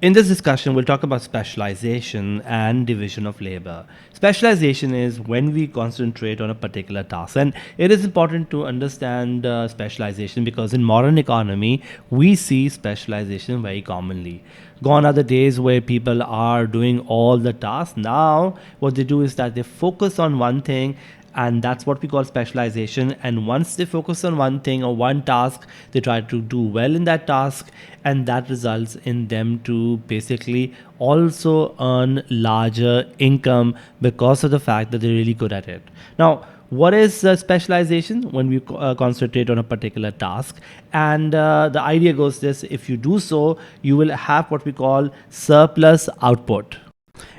In this discussion, we'll talk about specialization and division of labor. Specialization is when we concentrate on a particular task, and it is important to understand specialization because in modern economy, we see specialization very commonly. Gone are the days where people are doing all the tasks. Now, what they do is that they focus on one thing, and that's what we call specialization. And once they focus on one thing or one task, they try to do well in that task, and that results in them to basically also earn larger income because of the fact that they're really good at it. Now, what is specialization? When we concentrate on a particular task, and the idea goes this: if you do so, you will have what we call surplus output,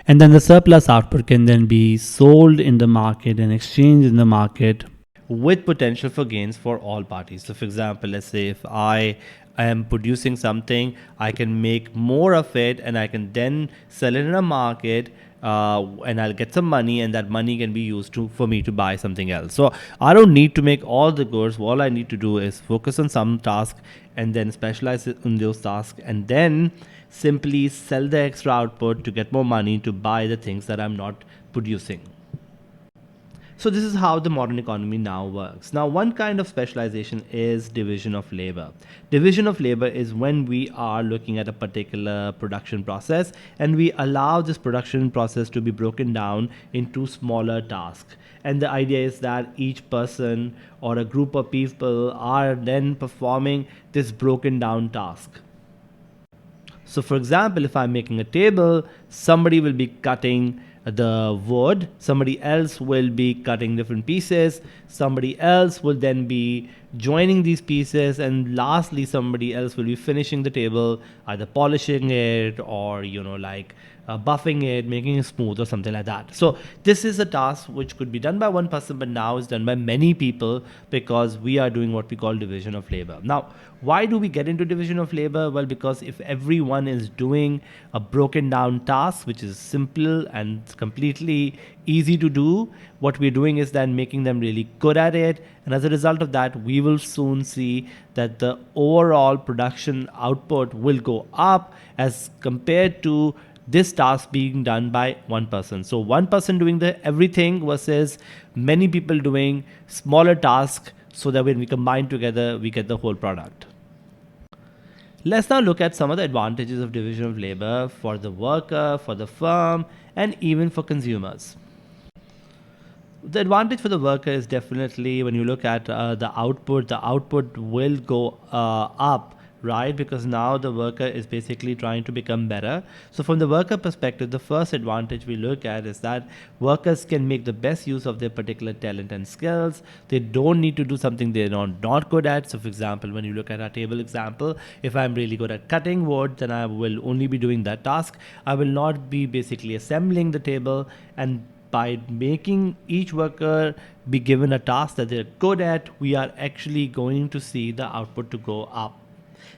and then the surplus output can then be sold in the market and exchanged in the market with potential for gains for all parties. So for example, let's say if I am producing something, I can make more of it and I can then sell it in a market, and I'll get some money, and that money can be used for me to buy something else. So I don't need to make all the goods. All I need to do is focus on some task and then specialize in those tasks, and then simply sell the extra output to get more money to buy the things that I'm not producing. So this is how the modern economy now works. Now, one kind of specialization is division of labor. Division of labor is when we are looking at a particular production process and we allow this production process to be broken down into smaller tasks. And the idea is that each person or a group of people are then performing this broken down task. So for example, if I'm making a table, somebody will be cutting the wood, somebody else will be cutting different pieces, somebody else will then be joining these pieces, and lastly somebody else will be finishing the table, either polishing it or buffing it, making it smooth or something like that. So this is a task which could be done by one person, but now is done by many people because we are doing what we call division of labor. Now, why do we get into division of labor? Well, because if everyone is doing a broken down task which is simple and completely easy to do, what we're doing is then making them really good at it, and as a result of that, we will soon see that the overall production output will go up as compared to this task being done by one person. So one person doing the everything versus many people doing smaller tasks, so that when we combine together, we get the whole product. Let's now look at some of the advantages of division of labor for the worker, for the firm, and even for consumers. The advantage for the worker is definitely when you look at the output will go up, right? Because now the worker is basically trying to become better. So from the worker perspective, the first advantage we look at is that workers can make the best use of their particular talent and skills. They don't need to do something they're not good at. So for example, when you look at our table example, if I'm really good at cutting wood, then I will only be doing that task. I will not be basically assembling the table, and by making each worker be given a task that they're good at, we are actually going to see the output to go up.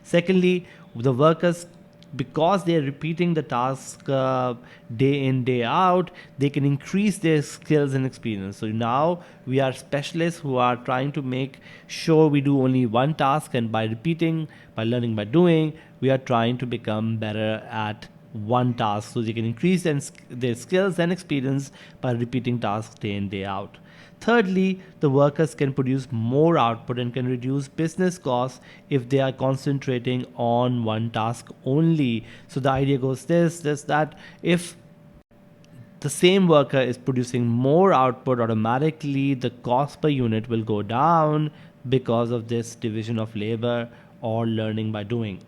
Secondly, the workers, because they're repeating the task day in, day out, they can increase their skills and experience. So now we are specialists who are trying to make sure we do only one task, and by repeating, by learning, by doing, we are trying to become better at one task, so they can increase their skills and experience by repeating tasks day in, day out. Thirdly, the workers can produce more output and can reduce business costs if they are concentrating on one task only. So the idea goes this that if the same worker is producing more output, automatically the cost per unit will go down because of this division of labor or learning by doing.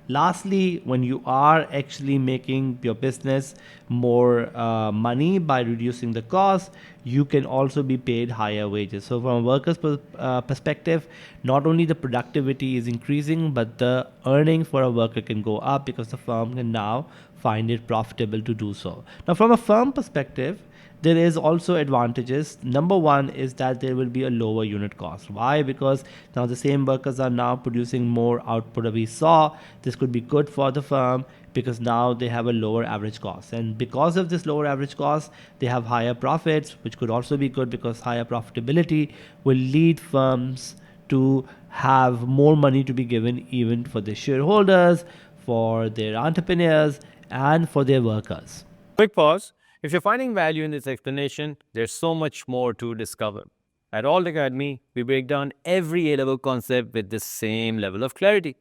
Lastly, when you are actually making your business more money by reducing the cost, you can also be paid higher wages. So from a worker's perspective, not only the productivity is increasing, but the earning for a worker can go up because the firm can now find it profitable to do so. Now, from a firm perspective, there is also advantages. Number one is that there will be a lower unit cost. Why? Because now the same workers are now producing more output that we saw. This could be good for the firm because now they have a lower average cost. And because of this lower average cost, they have higher profits, which could also be good because higher profitability will lead firms to have more money to be given even for the shareholders, for their entrepreneurs, and for their workers. Quick pause. If you're finding value in this explanation, there's so much more to discover. At Alt Academy, we break down every A-level concept with the same level of clarity.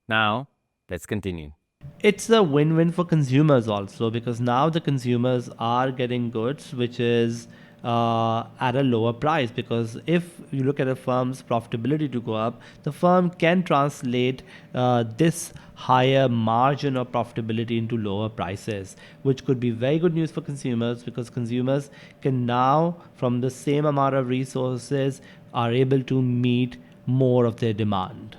Now, let's continue. It's a win-win for consumers also, because now the consumers are getting goods which is at a lower price, because if you look at a firm's profitability to go up, the firm can translate this higher margin of profitability into lower prices, which could be very good news for consumers, because consumers can now, from the same amount of resources, are able to meet more of their demand.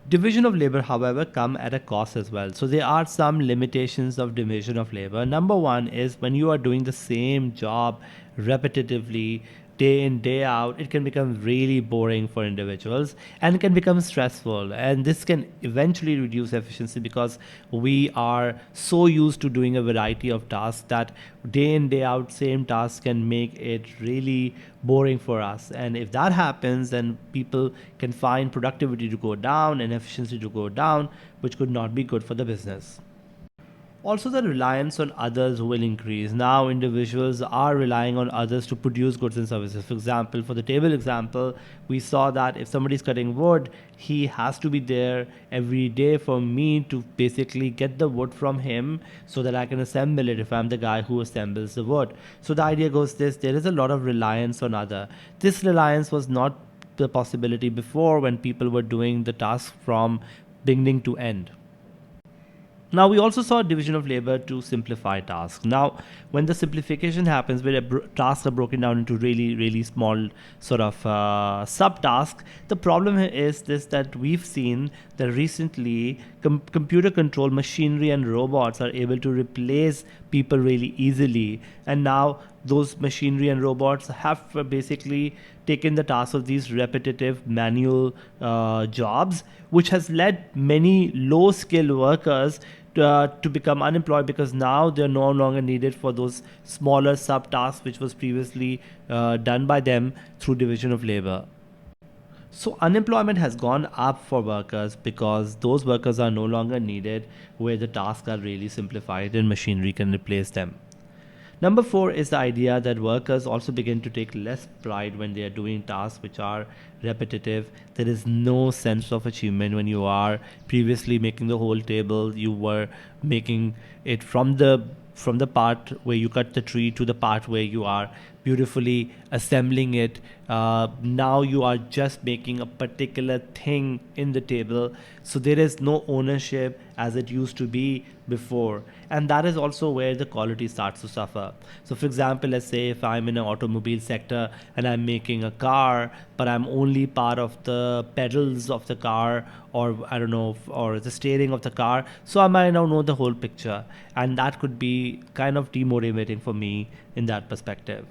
Division of labor, however, come at a cost as well. So there are some limitations of division of labor. Number one is when you are doing the same job repetitively, day in, day out, it can become really boring for individuals and it can become stressful. And this can eventually reduce efficiency, because we are so used to doing a variety of tasks that day in, day out, same tasks can make it really boring for us. And if that happens, then people can find productivity to go down and efficiency to go down, which could not be good for the business. Also, the reliance on others will increase. Now, individuals are relying on others to produce goods and services. For example, for the table example, we saw that if somebody's cutting wood, he has to be there every day for me to basically get the wood from him so that I can assemble it if I'm the guy who assembles the wood. So the idea goes this: there is a lot of reliance on other. This reliance was not the possibility before, when people were doing the task from beginning to end. Now, we also saw division of labor to simplify tasks. Now, when the simplification happens, where tasks are broken down into really, really small sort of subtasks, the problem is this: that we've seen that recently computer controlled machinery and robots are able to replace people really easily. And now those machinery and robots have basically taken the task of these repetitive manual jobs, which has led many low skilled workers to become unemployed, because now they're no longer needed for those smaller subtasks which was previously done by them through division of labor. So unemployment has gone up for workers because those workers are no longer needed, where the tasks are really simplified and machinery can replace them. Number four is the idea that workers also begin to take less pride when they are doing tasks which are repetitive. There is no sense of achievement when you are previously making the whole table. You were making it from the part where you cut the tree to the part where you are beautifully assembling it. Now you are just making a particular thing in the table. So there is no ownership as it used to be before. And that is also where the quality starts to suffer. So, for example, let's say if I'm in an automobile sector and I'm making a car, but I'm only part of the pedals of the car, or I don't know, or the steering of the car. So I might now know the whole picture. And that could be kind of demotivating for me in that perspective.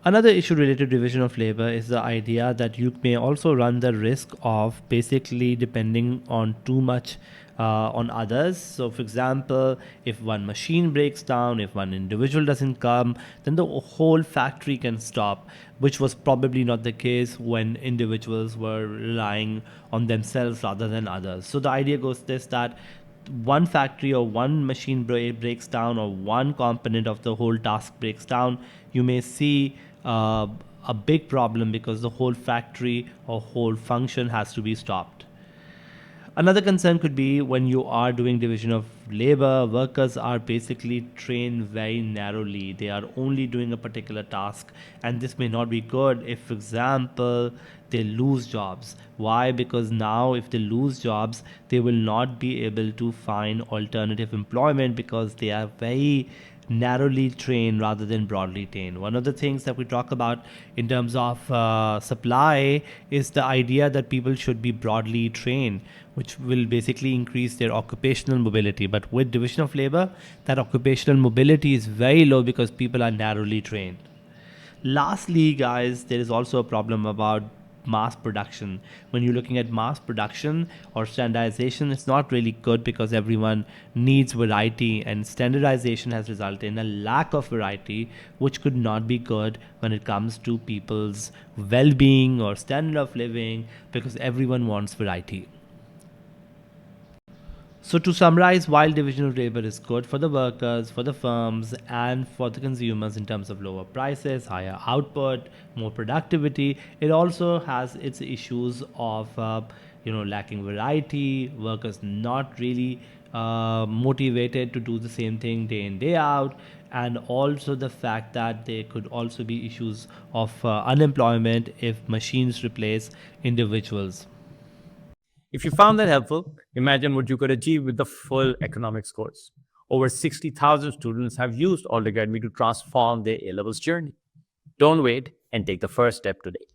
Another issue related to division of labor is the idea that you may also run the risk of basically depending on too much on others. So, for example, if one machine breaks down, if one individual doesn't come, then the whole factory can stop, which was probably not the case when individuals were relying on themselves rather than others. So, the idea goes this: that one factory or one machine breaks down, or one component of the whole task breaks down, you may see a big problem, because the whole factory or whole function has to be stopped. Another concern could be when you are doing division of labor, workers are basically trained very narrowly. They are only doing a particular task, and this may not be good if, for example, they lose jobs. Why? Because now, if they lose jobs, they will not be able to find alternative employment, because they are very narrowly trained rather than broadly trained. One of the things that we talk about in terms of supply is the idea that people should be broadly trained, which will basically increase their occupational mobility. But with division of labor, that occupational mobility is very low because people are narrowly trained. Lastly, guys, there is also a problem about mass production. When you're looking at mass production or standardization, it's not really good, because everyone needs variety, and standardization has resulted in a lack of variety, which could not be good when it comes to people's well-being or standard of living, because everyone wants variety. So, to summarize, while division of labor is good for the workers, for the firms, and for the consumers in terms of lower prices, higher output, more productivity, it also has its issues of lacking variety, workers not really motivated to do the same thing day in day out, and also the fact that there could also be issues of unemployment if machines replace individuals. If you found that helpful, imagine what you could achieve with the full economics course. Over 60,000 students have used All Academy to transform their A levels journey. Don't wait and take the first step today.